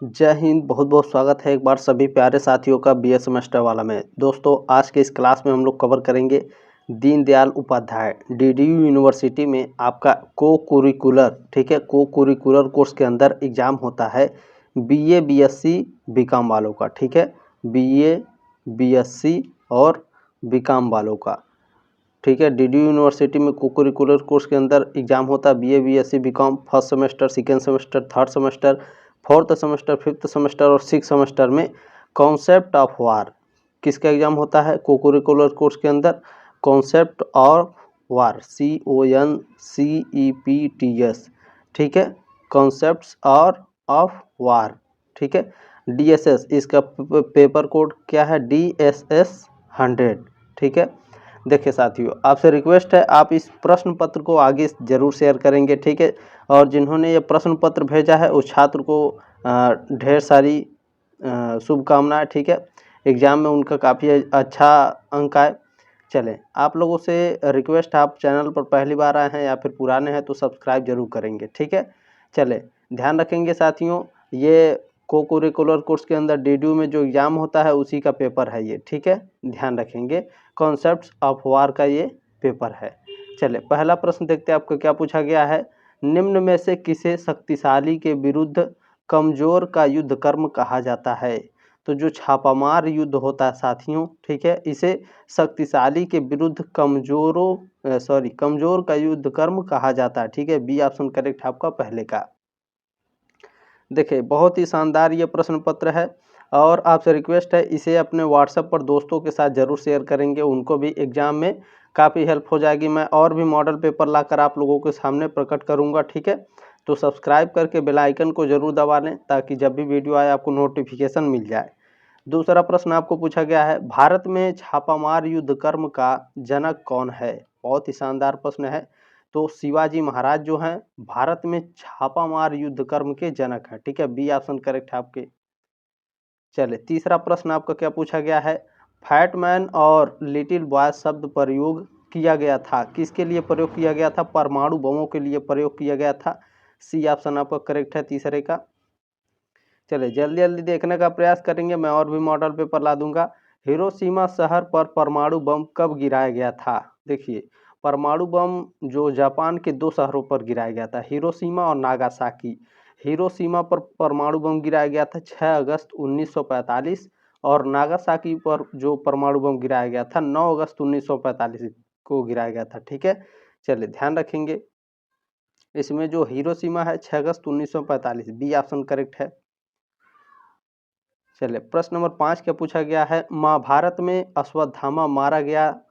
जय हिंद। बहुत बहुत स्वागत है एक बार सभी प्यारे साथियों का बीए सेमेस्टर वाला में। दोस्तों आज के इस क्लास में हम लोग कवर करेंगे दीनदयाल उपाध्याय डीडीयू यूनिवर्सिटी में आपका को कुरिकुलर, ठीक है, को कुरिकुलर कोर्स के अंदर एग्ज़ाम होता है बीए बीएससी बीकॉम वालों का, ठीक है, बीए बीएससी और बीकॉम वालों का, ठीक है। डीडीयू यूनिवर्सिटी में को करिकुलर कोर्स के अंदर एग्जाम होता है BA BSc BCom first semester, second semester, third semester, fourth semester, fifth semester और सिक्स सेमेस्टर में कॉन्सेप्ट ऑफ वार किसका एग्जाम होता है को करिकुलर कोर्स के अंदर? कॉन्सेप्ट ऑफ वार, CONCEPTS, ठीक है, कॉन्सेप्ट्स और ऑफ वार, ठीक है। DSS इसका पेपर कोड क्या है? DSS 100, ठीक है। देखिए साथियों, आपसे रिक्वेस्ट है आप इस प्रश्न पत्र को आगे जरूर शेयर करेंगे, ठीक है। और जिन्होंने ये प्रश्न पत्र भेजा है उस छात्र को ढेर सारी शुभकामनाएं, ठीक है। एग्ज़ाम में उनका काफ़ी अच्छा अंक आए। चलें, आप लोगों से रिक्वेस्ट, आप चैनल पर पहली बार आए हैं या फिर पुराने हैं तो सब्सक्राइब जरूर करेंगे, ठीक है। चलें, ध्यान रखेंगे साथियों, ये को करिकुलर कोर्स के अंदर डीडीयू में जो एग्ज़ाम होता है उसी का पेपर है ये, ठीक है, ध्यान रखेंगे। कॉन्सेप्ट्स ऑफ वार का ये पेपर है। चलिए पहला प्रश्न देखते हैं आपको क्या पूछा गया है। निम्न में से किसे शक्तिशाली के विरुद्ध कमजोर का युद्ध कर्म कहा जाता है? तो जो छापामार युद्ध होता है साथियों, ठीक है, इसे शक्तिशाली के विरुद्ध कमजोर का युद्ध कर्म कहा जाता है, ठीक है। बी ऑप्शन करेक्ट है आपका पहले का। देखिए बहुत ही शानदार ये प्रश्न पत्र है और आपसे रिक्वेस्ट है इसे अपने व्हाट्सएप पर दोस्तों के साथ ज़रूर शेयर करेंगे, उनको भी एग्ज़ाम में काफ़ी हेल्प हो जाएगी। मैं और भी मॉडल पेपर लाकर आप लोगों के सामने प्रकट करूंगा, ठीक है। तो सब्सक्राइब करके बेल आइकन को ज़रूर दबा लें ताकि जब भी वीडियो आए आपको नोटिफिकेशन मिल जाए। दूसरा प्रश्न आपको पूछा गया है, भारत में छापामार युद्ध कर्म का जनक कौन है? बहुत ही शानदार प्रश्न है। तो शिवाजी महाराज जो हैं भारत में छापामार युद्ध कर्म के जनक हैं, ठीक है, बी ऑप्शन करेक्ट है आपके। चले तीसरा प्रश्न आपका क्या पूछा गया है, फैटमैन और लिटिल बॉय शब्द प्रयोग किया गया था, किसके लिए प्रयोग किया गया था? परमाणु बमों के लिए प्रयोग किया गया था। सी ऑप्शन आपका करेक्ट है तीसरे का। चले जल्दी जल्दी देखने का प्रयास करेंगे, मैं और भी मॉडल पेपर ला दूंगा। हिरोशिमा शहर पर परमाणु बम कब गिराया गया था? देखिए परमाणु बम जो जापान के दो शहरों पर गिराया गया था, हिरोशिमा और नागासाकी। हिरोशिमा पर परमाणु बम गिराया गया था 6 अगस्त 1945 और नागासाकी पर जो परमाणु बम गिराया गया था 9 अगस्त 1945 को गिराया गया था, ठीक है। चलिए ध्यान रखेंगे, इसमें जो हिरोशिमा है 6 अगस्त 1945, बी ऑप्शन करेक्ट है। चलिए प्रश्न नंबर 5 क्या पूछा गया है, महाभारत में अश्वत्थामा मारा गया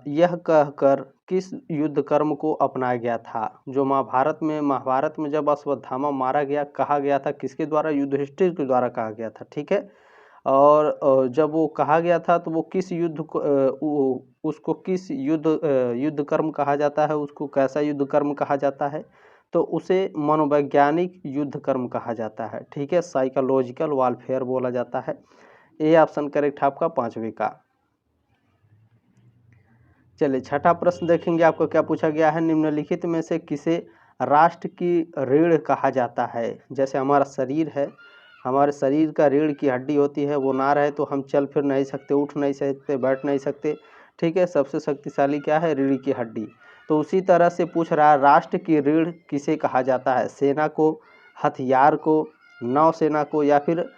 यह कहकर किस युद्ध कर्म को अपनाया गया था? जो महाभारत में जब अश्वत्थामा मारा गया, कहा गया था किसके द्वारा? युधिष्ठिर के द्वारा कहा गया था, ठीक है। और जब वो कहा गया था तो वो किस युद्ध को उसको किस युद्ध कर्म कहा जाता है, उसको कैसा युद्ध कर्म कहा जाता है? तो उसे मनोवैज्ञानिक युद्ध कर्म कहा जाता है, ठीक है, साइकोलॉजिकल वारफेयर बोला जाता है। ए ऑप्शन करेक्ट आपका पांचवे का। चलिए छठा प्रश्न देखेंगे, आपको क्या पूछा गया है, निम्नलिखित में से किसे राष्ट्र की रीढ़ कहा जाता है? जैसे हमारा शरीर है, हमारे शरीर का रीढ़ की हड्डी होती है, वो ना रहे तो हम चल फिर नहीं सकते, उठ नहीं सकते, बैठ नहीं सकते, ठीक है। सबसे शक्तिशाली क्या है? रीढ़ की हड्डी। तो उसी तरह से पूछ रहा है राष्ट्र की रीढ़ किसे कहा जाता है? सेना को, हथियार को, नौसेना को, या फिर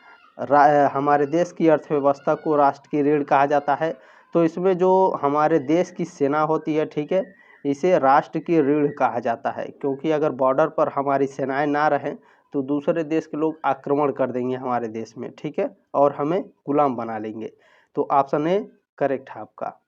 हमारे देश की अर्थव्यवस्था को राष्ट्र की रीढ़ कहा जाता है? तो इसमें जो हमारे देश की सेना होती है, ठीक है, इसे राष्ट्र की रीढ़ कहा जाता है, क्योंकि अगर बॉर्डर पर हमारी सेनाएं ना रहें तो दूसरे देश के लोग आक्रमण कर देंगे हमारे देश में, ठीक है, और हमें गुलाम बना लेंगे। तो ऑप्शन ए करेक्ट है आपका।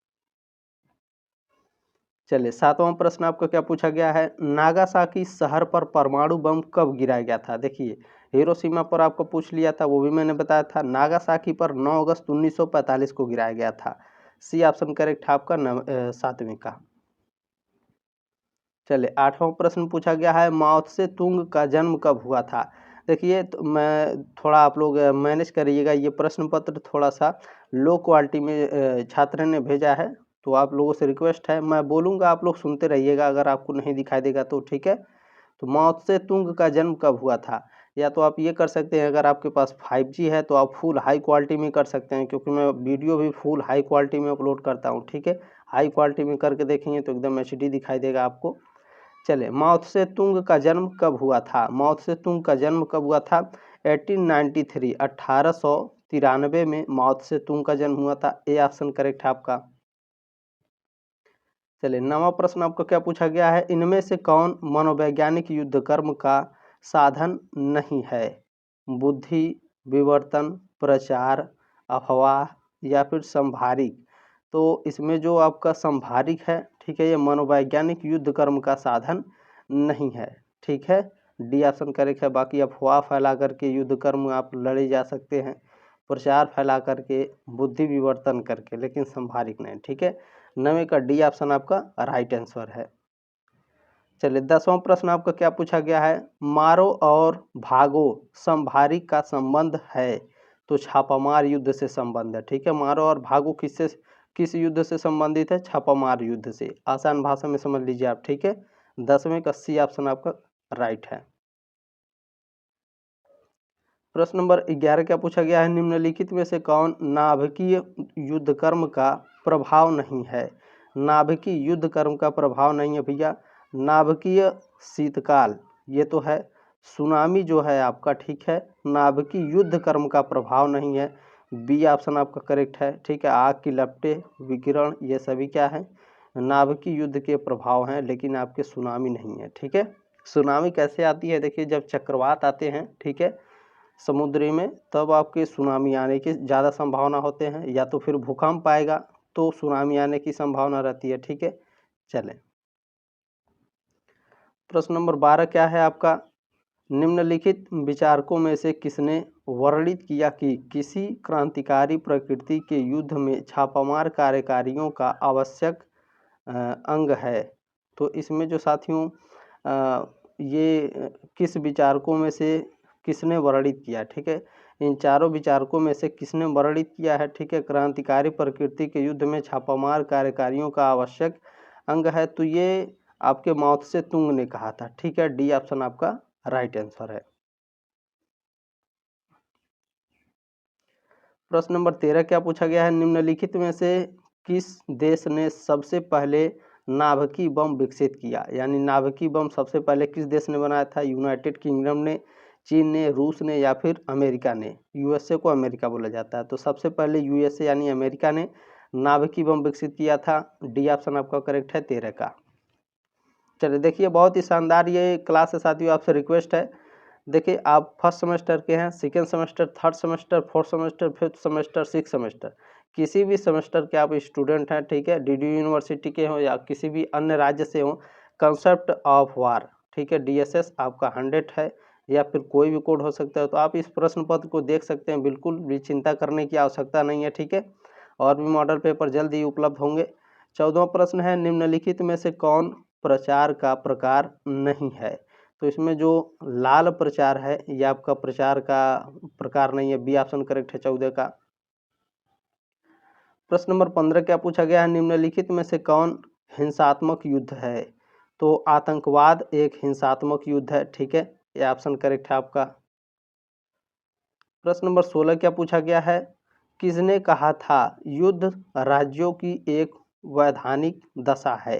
चलिए सातवां प्रश्न आपको क्या पूछा गया है, नागासाकी शहर पर परमाणु बम कब गिराया गया था? देखिए हिरोशिमा पर आपको पूछ लिया था, वो भी मैंने बताया था। नागासाकी पर 9 अगस्त 1945 को गिराया गया था। सी ऑप्शन करेक्ट है आपका सातवें का। चलिए आठवां प्रश्न पूछा गया है, माओ त्से तुंग का जन्म कब हुआ था? देखिए तो मैं थोड़ा आप लोग मैनेज करिएगा, ये प्रश्न पत्र थोड़ा सा लो क्वालिटी में छात्र ने भेजा है, तो आप लोगों से रिक्वेस्ट है, मैं बोलूँगा आप लोग सुनते रहिएगा, अगर आपको नहीं दिखाई देगा तो, ठीक है। तो माओ त्से तुंग का जन्म कब हुआ था? या तो आप ये कर सकते हैं, अगर आपके पास 5G है तो आप फुल हाई क्वालिटी में कर सकते हैं, क्योंकि मैं वीडियो भी फुल हाई क्वालिटी में अपलोड करता हूँ, ठीक है। हाई क्वालिटी में करके देखेंगे तो एकदम HD दिखाई देगा आपको। चले, माओ त्से तुंग का जन्म कब हुआ था? माओ त्से तुंग का जन्म कब हुआ था? 1893 1893 में माओ त्से तुंग का जन्म हुआ था। ए ऑप्शन करेक्ट है आपका। चलिए, नवा प्रश्न आपको क्या पूछा गया है? इनमें से कौन मनोवैज्ञानिक युद्ध कर्म का साधन नहीं है? बुद्धि, विवर्तन, प्रचार, अफवाह या फिर संभारिक। तो इसमें जो आपका संभारिक है, ठीक है, ये मनोवैज्ञानिक युद्ध कर्म का साधन नहीं है, ठीक है। डी ऑप्शन करेक्ट है। बाकी अफवाह फैला करके युद्ध कर्म आप लड़े जा सकते हैं, प्रचार फैला करके, बुद्धि विवर्तन करके, लेकिन संभारिक नहीं, ठीक है। 9वें का डी ऑप्शन आपका राइट आंसर है। चलिए, 10वां प्रश्न आपका क्या पूछा गया है? मारो और भागो संभारिक का संबंध है? तो छापामार युद्ध से संबंध है, ठीक है। मारो और भागो किस युद्ध से संबंधित है? छापामार युद्ध से। आसान भाषा में समझ लीजिए आप, ठीक है। 10वें का सी ऑप्शन आपका राइट है। प्रश्न नंबर 11 क्या पूछा गया है? निम्नलिखित में से कौन नाभिकीय युद्ध कर्म का प्रभाव नहीं है? नाभिकीय युद्ध कर्म का प्रभाव नहीं है भैया। नाभिकीय शीतकाल ये तो है, सुनामी जो है आपका, ठीक है, नाभिकीय युद्ध कर्म का प्रभाव नहीं है। बी ऑप्शन आपका करेक्ट है, ठीक है। आग की लपटें, विकिरण, ये सभी क्या है? नाभिकीय युद्ध के प्रभाव हैं, लेकिन आपके सुनामी नहीं है, ठीक है। सुनामी कैसे आती है? देखिए, जब चक्रवात आते हैं, ठीक है, समुद्री में, तब आपके सुनामी आने की ज़्यादा संभावना होते हैं, या तो फिर भूकंप आएगा तो सुनामी आने की संभावना रहती है, ठीक है। चलें, प्रश्न नंबर 12 क्या है आपका? निम्नलिखित विचारकों में से किसने वर्णित किया कि किसी क्रांतिकारी प्रकृति के युद्ध में छापामार कार्यकारियों का आवश्यक अंग है? तो इसमें जो साथियों ये किस विचारकों में से किसने वर्णित किया, ठीक है। इन चारों विचारकों में से किसने वर्णित किया है, ठीक है, क्रांतिकारी प्रकृति के युद्ध में छापामार कार्यकारियों का आवश्यक अंग है? तो ये आपके माओ त्से तुंग ने कहा था, ठीक है। डी ऑप्शन आपका राइट आंसर है। प्रश्न नंबर 13 क्या पूछा गया है? निम्नलिखित में से किस देश ने सबसे पहले नाभिकीय बम विकसित किया? यानी नाभिकीय बम सबसे पहले किस देश ने बनाया था? यूनाइटेड किंगडम ने, चीन ने, रूस ने या फिर अमेरिका ने? यूएसए को अमेरिका बोला जाता है, तो सबसे पहले यूएसए यानी अमेरिका ने नाभिकीय बम विकसित किया था। डी ऑप्शन आपका करेक्ट है 13 का। चलिए, देखिए, बहुत ही शानदार ये क्लास है साथियों। आपसे रिक्वेस्ट है, देखिए, आप फर्स्ट सेमेस्टर के हैं, second semester, third semester, fourth semester, fifth semester, six semester, किसी भी सेमेस्टर के आप स्टूडेंट हैं, ठीक है, डीडीयू यूनिवर्सिटी के हों या किसी भी अन्य राज्य से हों, कंसेप्ट ऑफ वार, ठीक है, डीएसएस आपका 100 है, या फिर कोई भी कोड हो सकता है। तो आप इस प्रश्न पत्र को देख सकते हैं, बिल्कुल भी चिंता करने की आवश्यकता नहीं है, ठीक है। और भी मॉडल पेपर जल्द ही उपलब्ध होंगे। 14वां प्रश्न है, निम्नलिखित में से कौन प्रचार का प्रकार नहीं है? तो इसमें जो लाल प्रचार है, ये आपका प्रचार का प्रकार नहीं है। बी ऑप्शन करेक्ट है 14 का। प्रश्न नंबर 15 क्या पूछा गया है? निम्नलिखित में से कौन हिंसात्मक युद्ध है? तो आतंकवाद एक हिंसात्मक युद्ध है, ठीक है, ये ऑप्शन करेक्ट है आपका। प्रश्न नंबर 16 क्या पूछा गया है? किसने कहा था युद्ध राज्यों की एक वैधानिक दशा है?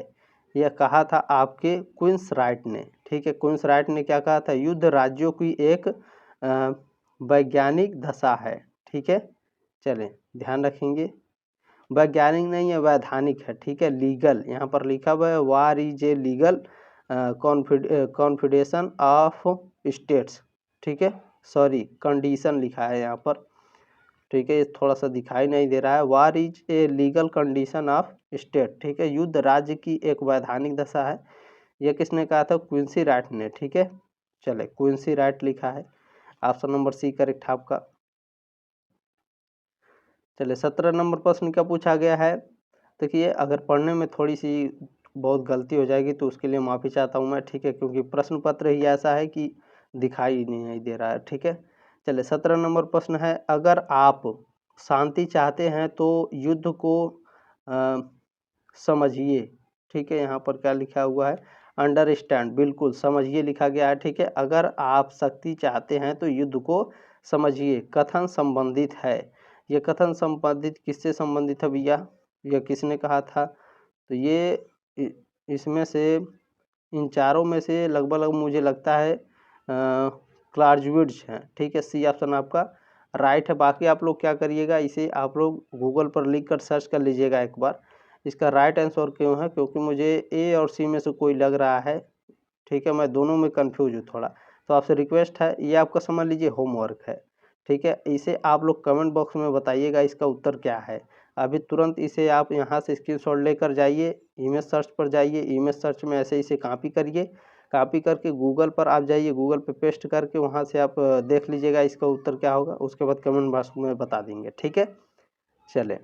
यह कहा था आपके क्वींस राइट ने, ठीक है। क्वींस राइट ने क्या कहा था? युद्ध राज्यों की एक वैज्ञानिक दशा है, ठीक है। चलें, ध्यान रखेंगे, वैज्ञानिक नहीं है, वैधानिक है, ठीक है। लीगल यहाँ पर लिखा हुआ है, war is a legal confederation of states, ठीक है, सॉरी कंडीशन लिखा है यहाँ पर, ठीक है, ये थोड़ा सा दिखाई नहीं दे रहा है। War is a legal condition of state, ठीक है, युद्ध राज्य की एक वैधानिक दशा है। यह किसने कहा था? क्विंसी राइट ने, ठीक है। चले, क्विंसी राइट लिखा है, ऑप्शन नंबर सी करेक्ट है आपका। चले, 17 नंबर प्रश्न क्या पूछा गया है? देखिए, अगर पढ़ने में थोड़ी सी बहुत गलती हो जाएगी तो उसके लिए माफ़ी चाहता हूँ मैं, ठीक है, क्योंकि प्रश्न पत्र ही ऐसा है कि दिखाई नहीं दे रहा है, ठीक है। चलिए, 17 नंबर प्रश्न है, अगर आप शांति चाहते हैं तो युद्ध को समझिए, ठीक है। यहाँ पर क्या लिखा हुआ है? अंडरस्टैंड, बिल्कुल समझिए लिखा गया है, ठीक है। अगर आप शक्ति चाहते हैं तो युद्ध को समझिए। कथन संबंधित है, ये कथन संबंधित किससे संबंधित है भैया, यह किसने कहा था? तो ये इसमें से इन चारों में से लगभग मुझे लगता है क्लाउज़विट्ज़ हैं, ठीक है। सी ऑप्शन आपका राइट है। बाकी आप लोग क्या करिएगा, इसे आप लोग गूगल पर लिख कर सर्च कर लीजिएगा एक बार। इसका राइट आंसर क्यों है, क्योंकि मुझे ए और सी में से कोई लग रहा है, ठीक है। मैं दोनों में कंफ्यूज हूँ थोड़ा, तो आपसे रिक्वेस्ट है, ये आपका समझ लीजिए होमवर्क है, ठीक है। इसे आप लोग कमेंट बॉक्स में बताइएगा इसका उत्तर क्या है। अभी तुरंत इसे आप यहाँ से स्क्रीनशॉट लेकर जाइए, इमेज सर्च पर जाइए, इमेज सर्च में ऐसे इसे कॉपी करिए, कॉपी करके गूगल पर आप जाइए, गूगल पे पेस्ट करके वहाँ से आप देख लीजिएगा इसका उत्तर क्या होगा, उसके बाद कमेंट बॉक्स में बता देंगे, ठीक है। चले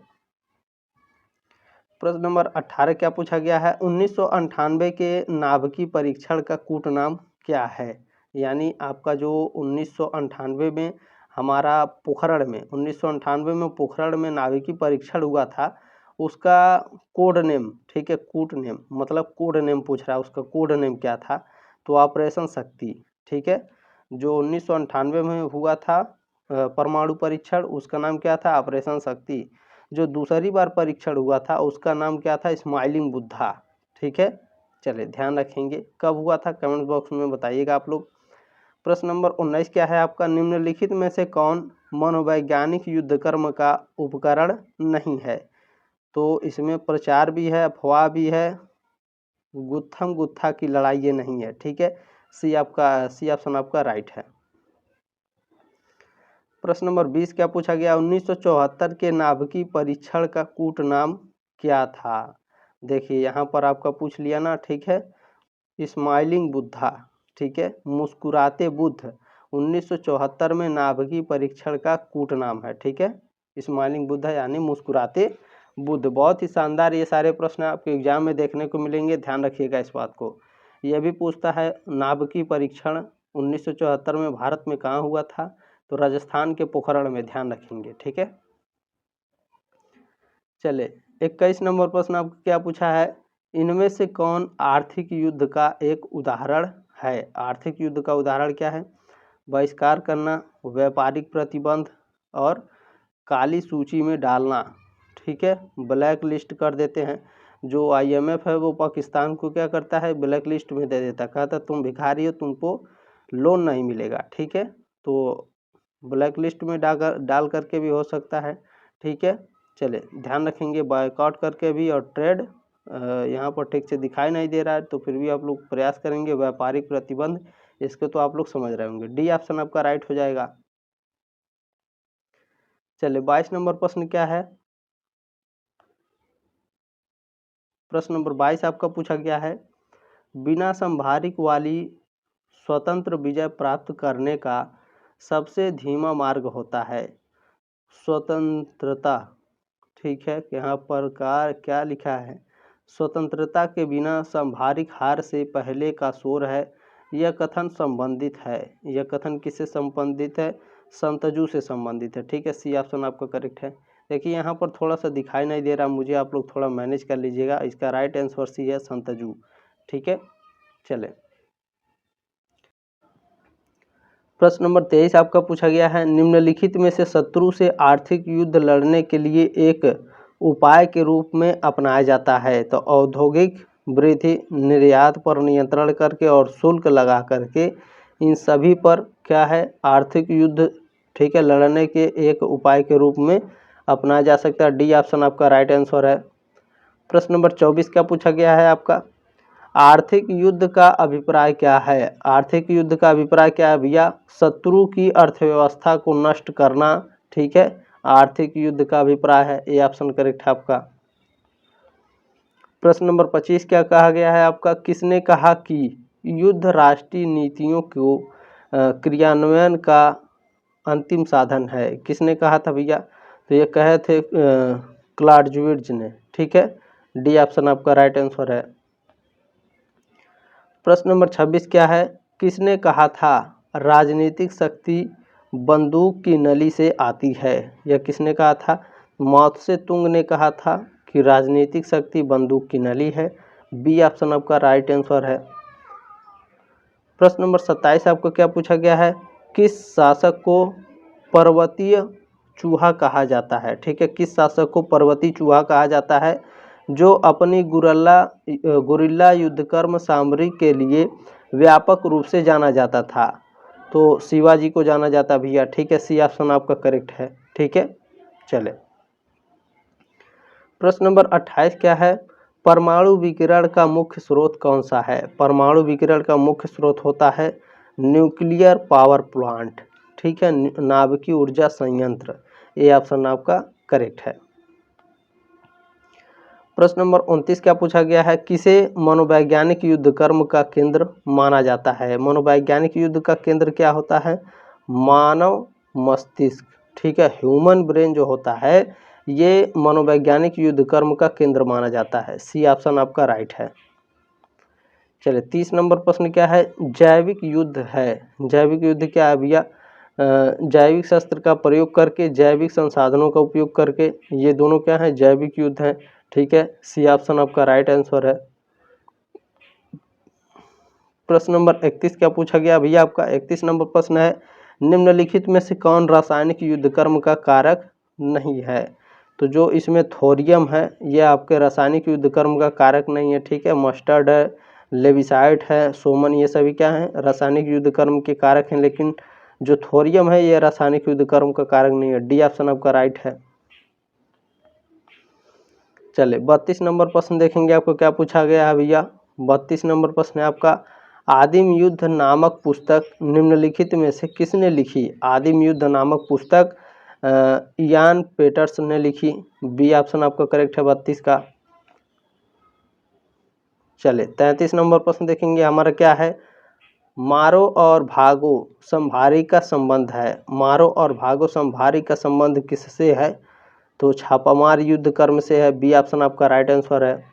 प्रश्न नंबर 18 क्या पूछा गया है, 1998 के नाभिकीय परीक्षण का कूट नाम क्या है? यानी आपका जो 1998 में हमारा पोखरण में 1998 में पोखरण में नाभिकीय परीक्षण हुआ था, उसका कोड नेम, ठीक है, कूट नेम मतलब कोड नेम पूछ रहा है, उसका कोड नेम क्या था? तो ऑपरेशन शक्ति, ठीक है। जो 1998 में हुआ था परमाणु परीक्षण, उसका नाम क्या था? ऑपरेशन शक्ति। जो दूसरी बार परीक्षण हुआ था उसका नाम क्या था? स्माइलिंग बुद्धा, ठीक है। चलिए ध्यान रखेंगे, कब हुआ था कमेंट बॉक्स में बताइएगा आप लोग। प्रश्न नंबर 19 क्या है आपका, निम्नलिखित में से कौन मनोवैज्ञानिक युद्ध कर्म का उपकरण नहीं है? तो इसमें प्रचार भी है, अफवाह भी है, गुत्थम गुत्था की लड़ाई ये नहीं है, ठीक है। सी ऑप्शन आपका राइट है। प्रश्न नंबर 20 क्या पूछा गया, 1974 के नाभिकीय परीक्षण का कूट नाम क्या था? देखिए यहाँ पर आपका पूछ लिया ना, ठीक है, स्माइलिंग बुद्धा, ठीक है, मुस्कुराते बुद्ध 1974 में नाभिकीय परीक्षण का कूट नाम है, ठीक है। स्माइलिंग बुद्धा यानी मुस्कुराते बुद्ध। बहुत ही शानदार ये सारे प्रश्न आपके एग्जाम में देखने को मिलेंगे, ध्यान रखिएगा इस बात को। यह भी पूछता है नाभिकीय परीक्षण 1974 में भारत में कहाँ हुआ था? तो राजस्थान के पोखरण में, ध्यान रखेंगे, ठीक है। चले 21 नंबर प्रश्न आपको क्या पूछा है, इनमें से कौन आर्थिक युद्ध का एक उदाहरण है? आर्थिक युद्ध का उदाहरण क्या है? बहिष्कार करना, व्यापारिक प्रतिबंध और काली सूची में डालना, ठीक है, ब्लैक लिस्ट कर देते हैं। जो IMF है वो पाकिस्तान को क्या करता है, ब्लैक लिस्ट में दे देता, कहता तुम भिखारी हो, तुमको लोन नहीं मिलेगा, ठीक है। तो ब्लैक लिस्ट में डाल करके भी हो सकता है, ठीक है। चले ध्यान रखेंगे, बायकॉट करके भी, और ट्रेड यहाँ पर ठीक से दिखाई नहीं दे रहा है तो फिर भी आप लोग प्रयास करेंगे, व्यापारिक प्रतिबंध, इसको तो आप लोग समझ रहे होंगे। डी ऑप्शन आपका राइट हो जाएगा। चलिए 22 नंबर प्रश्न क्या है, प्रश्न नंबर 22 आपका पूछा गया है, बिना संभारिक वाली स्वतंत्र विजय प्राप्त करने का सबसे धीमा मार्ग होता है स्वतंत्रता, ठीक है। यहाँ पर क्या लिखा है, स्वतंत्रता के बिना संभारिक हार से पहले का शोर है। यह कथन संबंधित है, यह कथन किससे संबंधित है? संतजू से संबंधित है, ठीक है। सी ऑप्शन आपका करेक्ट है। देखिए यहाँ पर थोड़ा सा दिखाई नहीं दे रहा मुझे, आप लोग थोड़ा मैनेज कर लीजिएगा, इसका राइट आंसर सी है, संतजू, ठीक है। चले प्रश्न नंबर 23 आपका पूछा गया है, निम्नलिखित में से शत्रु से आर्थिक युद्ध लड़ने के लिए एक उपाय के रूप में अपनाया जाता है? तो औद्योगिक वृद्धि, निर्यात पर नियंत्रण करके और शुल्क लगा करके, इन सभी पर क्या है, आर्थिक युद्ध, ठीक है, लड़ने के एक उपाय के रूप में अपनाया जा सकता है। डी ऑप्शन आपका राइट आंसर है। प्रश्न नंबर 24 क्या पूछा गया है आपका, आर्थिक युद्ध का अभिप्राय क्या है? आर्थिक युद्ध का अभिप्राय क्या है भैया? शत्रु की अर्थव्यवस्था को नष्ट करना, ठीक है, आर्थिक युद्ध का अभिप्राय है। ये ऑप्शन करेक्ट है आपका। प्रश्न नंबर 25 क्या कहा गया है आपका, किसने कहा कि युद्ध राष्ट्रीय नीतियों को क्रियान्वयन का अंतिम साधन है? किसने कहा था भैया? तो ये कहे थे क्लाउज़विट्ज़ ने, ठीक है। डी ऑप्शन आपका राइट आंसर है। प्रश्न नंबर 26 क्या है, किसने कहा था राजनीतिक शक्ति बंदूक की नली से आती है? यह किसने कहा था? माओ त्से तुंग ने कहा था कि राजनीतिक शक्ति बंदूक की नली है। बी ऑप्शन आपका राइट आंसर है। प्रश्न नंबर 27 आपको क्या पूछा गया है, किस शासक को पर्वतीय चूहा कहा जाता है। ठीक है, किस शासक को पर्वतीय चूहा कहा जाता है, जो अपनी गुरिल्ला युद्धकर्म सामरिक के लिए व्यापक रूप से जाना जाता था। तो शिवाजी को जाना जाता भैया। ठीक है, सी ऑप्शन आपका करेक्ट है। ठीक है, चले प्रश्न नंबर 28 क्या है, परमाणु विकिरण का मुख्य स्रोत कौन सा है। परमाणु विकिरण का मुख्य स्रोत होता है न्यूक्लियर पावर प्लांट। ठीक है, नाभिकीय ऊर्जा संयंत्र। ये ऑप्शन आपका करेक्ट है। प्रश्न नंबर 29 क्या पूछा गया है, किसे मनोवैज्ञानिक युद्ध कर्म का केंद्र माना जाता है। मनोवैज्ञानिक युद्ध का केंद्र क्या होता है, मानव मस्तिष्क। ठीक है, ह्यूमन ब्रेन जो होता है ये मनोवैज्ञानिक युद्ध कर्म का केंद्र माना जाता है। सी ऑप्शन आपका राइट है। चलिए 30 नंबर प्रश्न क्या है, जैविक युद्ध है। जैविक युद्ध क्या है भैया, जैविक शस्त्र का प्रयोग करके, जैविक संसाधनों का उपयोग करके, ये दोनों क्या है, जैविक युद्ध है। ठीक है, सी ऑप्शन आपका राइट आंसर है। प्रश्न नंबर 31 क्या पूछा गया भैया आपका, 31 नंबर प्रश्न है, निम्नलिखित में से कौन रासायनिक युद्ध कर्म का कारक नहीं है। तो जो इसमें थोरियम है ये आपके रासायनिक युद्ध कर्म का कारक नहीं है। ठीक है, मस्टर्ड है, लेविसाइट है, सोमन, ये सभी क्या है, रासायनिक युद्ध कर्म के कारक हैं, लेकिन जो थोरियम है ये रासायनिक युद्ध कर्म का कारक नहीं है। डी ऑप्शन आपका राइट है। चले 32 नंबर प्रश्न देखेंगे, आपको क्या पूछा गया है भैया। 32 नंबर प्रश्न है आपका, आदिम युद्ध नामक पुस्तक निम्नलिखित में से किसने लिखी। आदिम युद्ध नामक पुस्तक इयान पेटर्स ने लिखी। बी ऑप्शन आपका करेक्ट है 32 का। चले 33 नंबर प्रश्न देखेंगे, हमारा क्या है, मारो और भागो संभारी का संबंध है। मारो और भागो संभारी का संबंध किससे है, तो छापामार युद्ध कर्म से है। बी ऑप्शन आपका राइट आंसर है।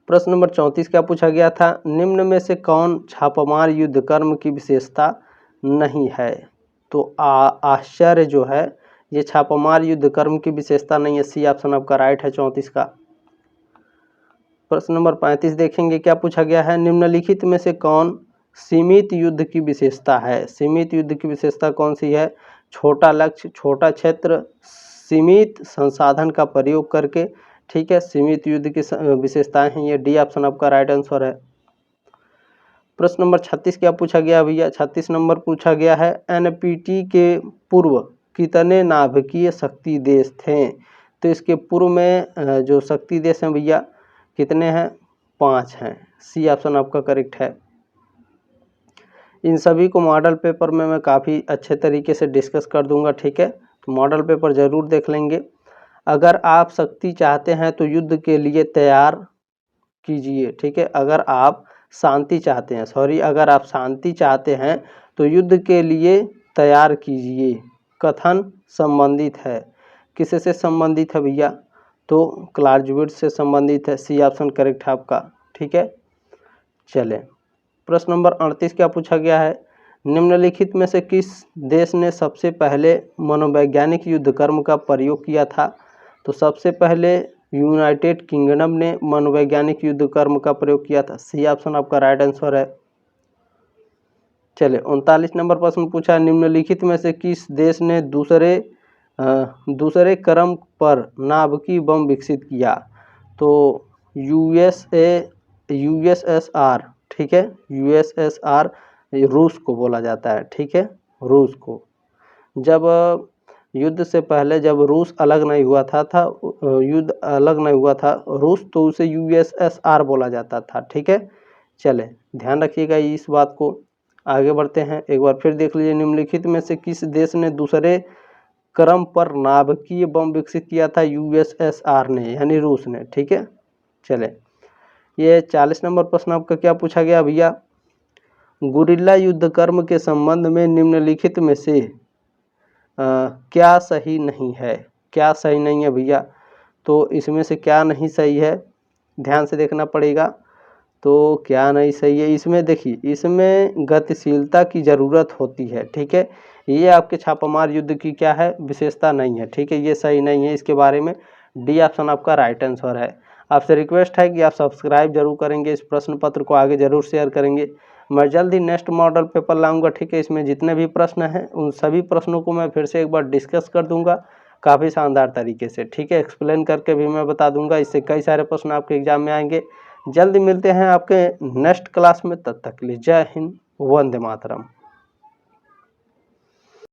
प्रश्न नंबर 34 क्या पूछा गया था, निम्न में से कौन छापामार युद्ध कर्म की विशेषता नहीं है। तो आश्चर्य जो है ये छापामार युद्ध कर्म की विशेषता नहीं है। सी ऑप्शन आपका राइट है 34 का। प्रश्न नंबर 35 देखेंगे, क्या पूछा गया है, निम्नलिखित में से कौन सीमित युद्ध की विशेषता है। सीमित युद्ध की विशेषता कौन सी है, छोटा लक्ष्य, छोटा क्षेत्र, सीमित संसाधन का प्रयोग करके। ठीक है, सीमित युद्ध की विशेषताएं हैं ये। डी ऑप्शन आपका राइट आंसर है। प्रश्न नंबर 36 क्या पूछा गया भैया, 36 नंबर पूछा गया है, एनपीटी के पूर्व कितने नाभिकीय शक्ति देश थे। तो इसके पूर्व में जो शक्ति देश हैं भैया कितने हैं, 5 हैं। सी ऑप्शन आपका करेक्ट है। इन सभी को मॉडल पेपर में मैं काफ़ी अच्छे तरीके से डिस्कस कर दूंगा। ठीक है, तो मॉडल पेपर ज़रूर देख लेंगे। अगर आप शक्ति चाहते हैं तो युद्ध के लिए तैयार कीजिए। ठीक है, अगर आप शांति चाहते हैं, अगर आप शांति चाहते हैं तो युद्ध के लिए तैयार कीजिए। कथन संबंधित है, किससे संबंधित है भैया, तो क्लाउज़विट्ज़ से संबंधित है। सी ऑप्शन करेक्ट है आपका। ठीक है, चलें प्रश्न नंबर 38 क्या पूछा गया है, निम्नलिखित में से किस देश ने सबसे पहले मनोवैज्ञानिक युद्ध कर्म का प्रयोग किया था। तो सबसे पहले यूनाइटेड किंगडम ने मनोवैज्ञानिक युद्ध कर्म का प्रयोग किया था। सी ऑप्शन आपका राइट आंसर है। चले 39 नंबर प्रश्न पूछा, निम्नलिखित में से किस देश ने दूसरे क्रम पर नाभिकीय बम विकसित किया। तो यूएसएसआर। ठीक है, यूएसएसआर रूस को बोला जाता है। ठीक है, रूस को। जब युद्ध से पहले जब रूस अलग नहीं हुआ था युद्ध अलग नहीं हुआ था रूस, तो उसे यूएसएसआर बोला जाता था। ठीक है, चले ध्यान रखिएगा इस बात को। आगे बढ़ते हैं, एक बार फिर देख लीजिए, निम्नलिखित में से किस देश ने दूसरे क्रम पर नाभिकीय बम विकसित किया था। यूएसएसआर ने, यानी रूस ने। ठीक है, चले ये 40 नंबर प्रश्न आपका क्या पूछा गया भैया, गुरिल्ला युद्ध कर्म के संबंध में निम्नलिखित में से क्या सही नहीं है। क्या सही नहीं है भैया, तो इसमें से क्या नहीं सही है, ध्यान से देखना पड़ेगा। तो क्या नहीं सही है, इसमें देखिए, इसमें गतिशीलता की ज़रूरत होती है। ठीक है, ये आपके छापामार युद्ध की क्या है, विशेषता नहीं है। ठीक है, ये सही नहीं है, इसके बारे में डी ऑप्शन आपका राइट आंसर है। आपसे रिक्वेस्ट है कि आप सब्सक्राइब जरूर करेंगे, इस प्रश्न पत्र को आगे जरूर शेयर करेंगे। मैं जल्द ही नेक्स्ट मॉडल पेपर लाऊंगा, ठीक है। इसमें जितने भी प्रश्न हैं उन सभी प्रश्नों को मैं फिर से एक बार डिस्कस कर दूंगा काफ़ी शानदार तरीके से, ठीक है। एक्सप्लेन करके भी मैं बता दूंगा, इससे कई सारे प्रश्न आपके एग्जाम में आएंगे। जल्द मिलते हैं आपके नेक्स्ट क्लास में, तब तक के लिए जय हिंद, वंदे मातरम।